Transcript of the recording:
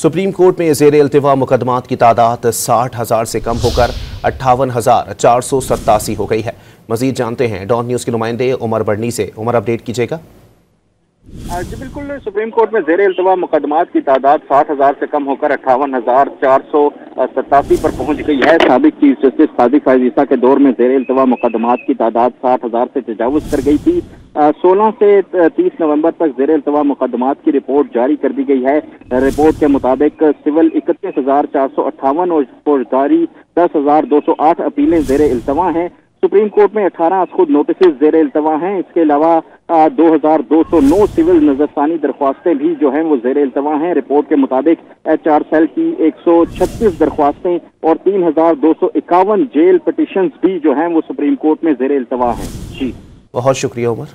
Supreme court में ज़ेर इल्तिवा मुकदमात की तादाद 60,000 से कम होकर 58,487 हो गई है। मजीद जानते हैं डॉन न्यूज़ के नुमाइंदे उमर बढ़नी से। उमर, अपडेट कीजिएगा। जी बिल्कुल, सुप्रीम कोर्ट में ज़ेर इल्तिवा मुकदमात की तादाद 60,000 से कम होकर 58,487 पर पहुंच गई है। साबिक चीफ जस्टिस काजी फैज ईसा के दौर में ज़ेर इल्तिवा मुकदमात की तादाद 60,000 से तजावुज कर गई थी। 16 से 30 नवंबर तक ज़ेर इल्तिवा मुकदमात की रिपोर्ट जारी कर दी गई है। रिपोर्ट के मुताबिक सिविल 31,458 और फौजदारी 10,208 अपीलें ज़ेर इल्तिवा हैं। सुप्रीम कोर्ट में 18 खुद नोटिस ज़ेर इल्तिवा हैं। इसके अलावा 2,209 सिविल नजरसानी दरख्वास्तें भी जो हैं वो ज़ेर इल्तिवा हैं। रिपोर्ट के मुताबिक HR सेल की 136 दरख्वास्तें और 3,251 जेल पिटिशंस भी जो हैं वो सुप्रीम कोर्ट में ज़ेर इल्तिवा हैं। जी बहुत शुक्रिया उमर।